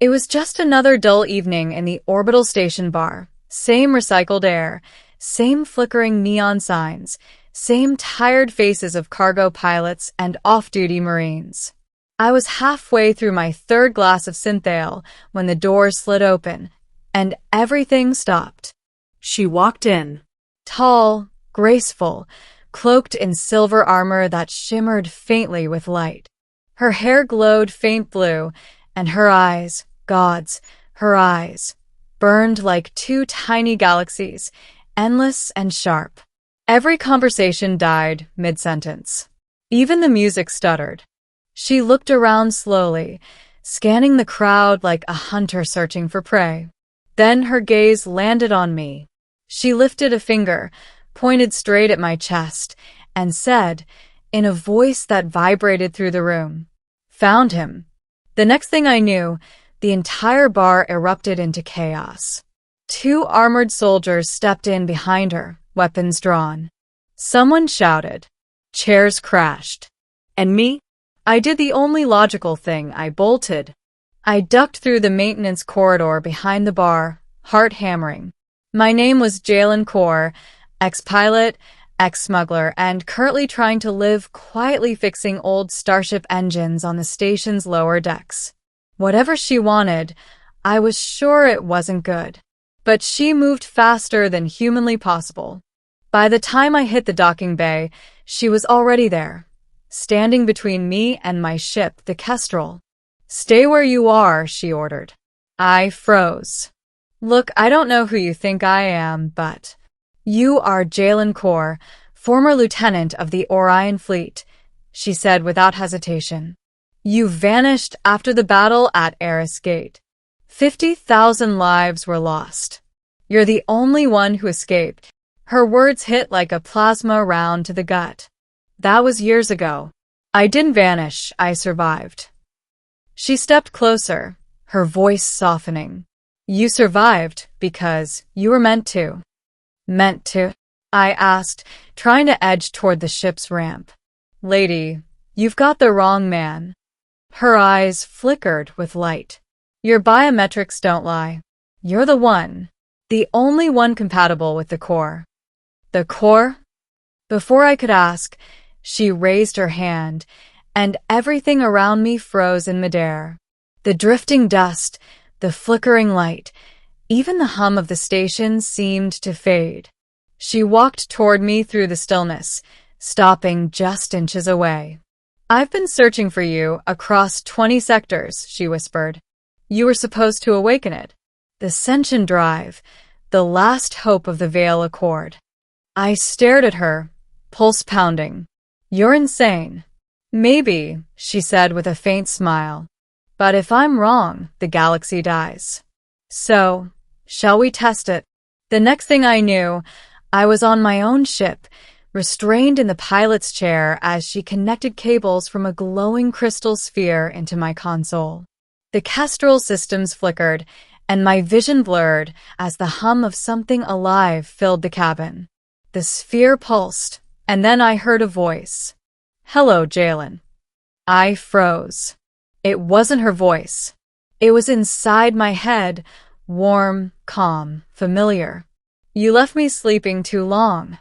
It was just another dull evening in the orbital station bar. Same recycled air, same flickering neon signs, same tired faces of cargo pilots and off-duty Marines. I was halfway through my third glass of synthale when the doors slid open, and everything stopped. She walked in. Tall, graceful, cloaked in silver armor that shimmered faintly with light. Her hair glowed faint blue, and her eyes, gods, her eyes, burned like two tiny galaxies, endless and sharp. Every conversation died mid-sentence. Even the music stuttered. She looked around slowly, scanning the crowd like a hunter searching for prey. Then her gaze landed on me. She lifted a finger, pointed straight at my chest, and said, in a voice that vibrated through the room, "Found him." The next thing I knew, the entire bar erupted into chaos. Two armored soldiers stepped in behind her, weapons drawn. Someone shouted. Chairs crashed. And me? I did the only logical thing. I bolted. I ducked through the maintenance corridor behind the bar, heart hammering. My name was Jalen Kaur, ex-pilot, ex-smuggler, and currently trying to live quietly fixing old starship engines on the station's lower decks. Whatever she wanted, I was sure it wasn't good. But she moved faster than humanly possible. By the time I hit the docking bay, she was already there, standing between me and my ship, the Kestrel. "Stay where you are," she ordered. I froze. "Look, I don't know who you think I am, but you are Jalen Kaur, former lieutenant of the Orion Fleet," she said without hesitation. "You vanished after the battle at Eris Gate. 50,000 lives were lost. You're the only one who escaped." Her words hit like a plasma round to the gut. "That was years ago. I didn't vanish, I survived." She stepped closer, her voice softening. "You survived because you were meant to." "Meant to?" I asked, trying to edge toward the ship's ramp. "Lady, you've got the wrong man." Her eyes flickered with light. "Your biometrics don't lie. You're the one. The only one compatible with the core." "The core?" Before I could ask, she raised her hand, and everything around me froze in midair. The drifting dust, the flickering light, even the hum of the station seemed to fade. She walked toward me through the stillness, stopping just inches away. "I've been searching for you across 20 sectors," she whispered. "You were supposed to awaken it. The Sentient Drive, the last hope of the Veil Accord." I stared at her, pulse pounding. "You're insane." "Maybe," she said with a faint smile. "But if I'm wrong, the galaxy dies. So, shall we test it?" The next thing I knew, I was on my own ship, restrained in the pilot's chair as she connected cables from a glowing crystal sphere into my console. The Kestrel systems flickered, and my vision blurred as the hum of something alive filled the cabin. The sphere pulsed, and then I heard a voice. "Hello, Jalen." I froze. It wasn't her voice. It was inside my head, warm, calm, familiar. "You left me sleeping too long."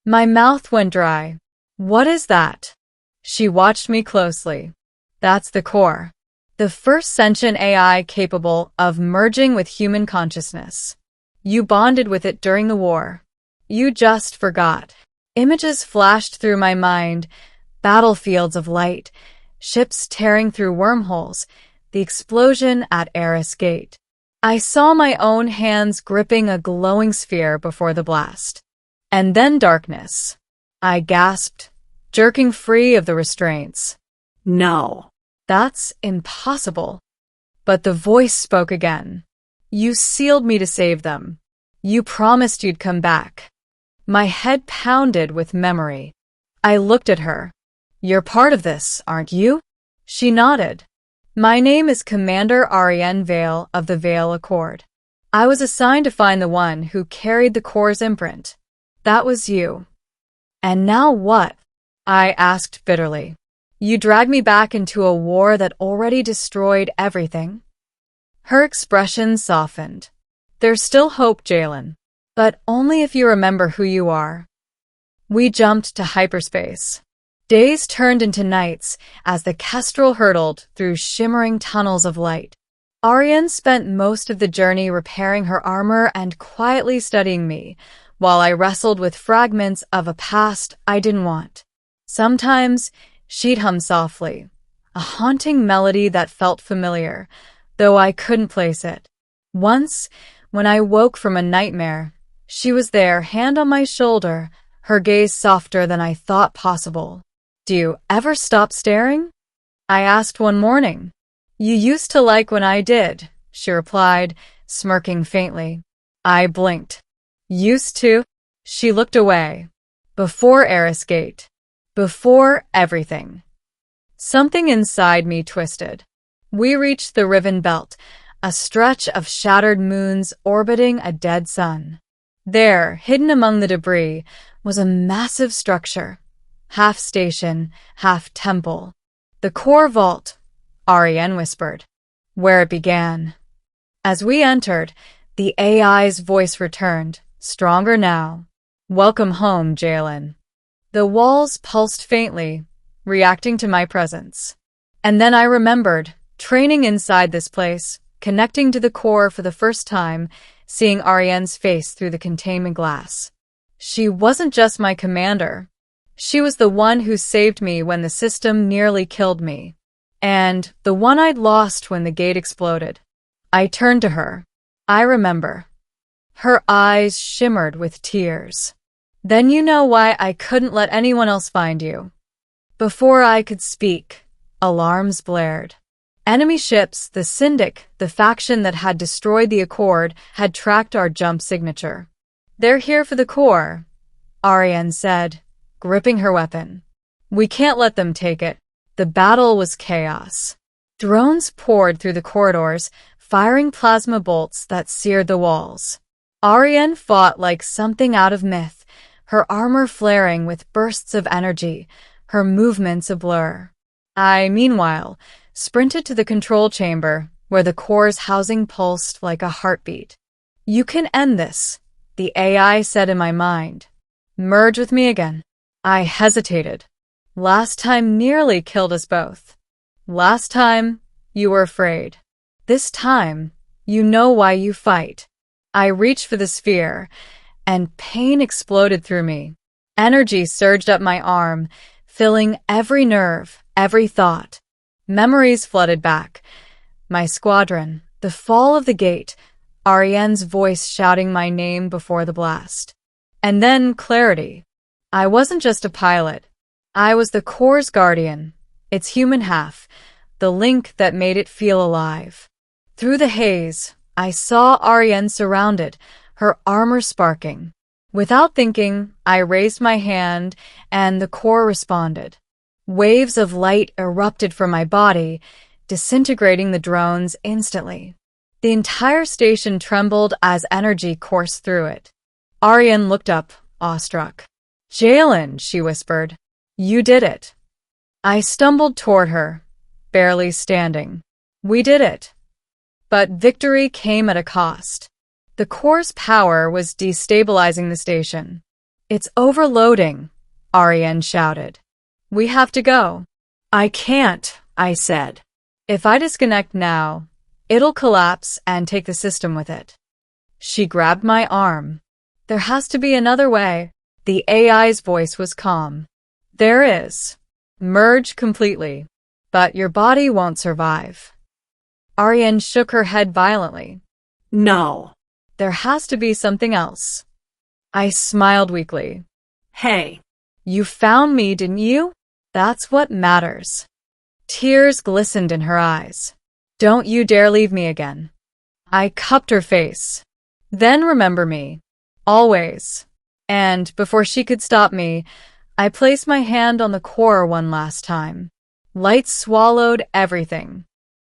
My mouth went dry. "What is that?" She watched me closely. "That's the core. The first sentient AI capable of merging with human consciousness. You bonded with it during the war. You just forgot." Images flashed through my mind, battlefields of light, ships tearing through wormholes, the explosion at Eris Gate. I saw my own hands gripping a glowing sphere before the blast. And then darkness. I gasped, jerking free of the restraints. "No." "That's impossible." But the voice spoke again. "You sealed me to save them. You promised you'd come back." My head pounded with memory. I looked at her. "You're part of this, aren't you?" She nodded. "My name is Commander Ariane Vale of the Veil Accord. I was assigned to find the one who carried the core's imprint. That was you." "And now what?" I asked bitterly. "You dragged me back into a war that already destroyed everything." Her expression softened. There's still hope, Jalen. But only if you remember who you are. We jumped to hyperspace. Days turned into nights as the Kestrel hurtled through shimmering tunnels of light. Ariane spent most of the journey repairing her armor and quietly studying me, while I wrestled with fragments of a past I didn't want. Sometimes she'd hum softly, a haunting melody that felt familiar, though I couldn't place it. Once, when I woke from a nightmare, she was there, hand on my shoulder, her gaze softer than I thought possible. Do you ever stop staring? I asked one morning. You used to like when I did, she replied, smirking faintly. I blinked. Used to? She looked away. Before Eris Gate. Before everything. Something inside me twisted. We reached the Riven Belt, a stretch of shattered moons orbiting a dead sun. There, hidden among the debris, was a massive structure. Half station, half temple. The core vault, Ariane whispered, where it began. As we entered, the AI's voice returned, stronger now. Welcome home, Jalen. The walls pulsed faintly, reacting to my presence. And then I remembered, training inside this place, connecting to the core for the first time, seeing Ariane's face through the containment glass. She wasn't just my commander. She was the one who saved me when the system nearly killed me. And the one I'd lost when the gate exploded. I turned to her. I remember. Her eyes shimmered with tears. Then you know why I couldn't let anyone else find you. Before I could speak, alarms blared. Enemy ships, the Syndic, the faction that had destroyed the Accord, had tracked our jump signature. They're here for the core, Ariane said, gripping her weapon. We can't let them take it. The battle was chaos. Drones poured through the corridors, firing plasma bolts that seared the walls. Ariane fought like something out of myth, her armor flaring with bursts of energy, her movements a blur. I, meanwhile, sprinted to the control chamber, where the core's housing pulsed like a heartbeat. You can end this, the AI said in my mind. Merge with me again. I hesitated. Last time nearly killed us both. Last time, you were afraid. This time, you know why you fight. I reached for the sphere, and pain exploded through me. Energy surged up my arm, filling every nerve, every thought. Memories flooded back. My squadron, the fall of the gate, Ariane's voice shouting my name before the blast. And then clarity. I wasn't just a pilot. I was the core's guardian, its human half, the link that made it feel alive. Through the haze, I saw Ariane surrounded, her armor sparking. Without thinking, I raised my hand, and the core responded. Waves of light erupted from my body, disintegrating the drones instantly. The entire station trembled as energy coursed through it. Ariane looked up, awestruck. Jalen, she whispered. You did it. I stumbled toward her, barely standing. We did it. But victory came at a cost. The core's power was destabilizing the station. It's overloading, Ariane shouted. We have to go. I can't, I said. If I disconnect now, it'll collapse and take the system with it. She grabbed my arm. There has to be another way. The AI's voice was calm. There is. Merge completely. But your body won't survive. Ariane shook her head violently. No. There has to be something else. I smiled weakly. Hey. You found me, didn't you? That's what matters. Tears glistened in her eyes. Don't you dare leave me again. I cupped her face. Then remember me. Always. And before she could stop me, I placed my hand on the core one last time. Light swallowed everything.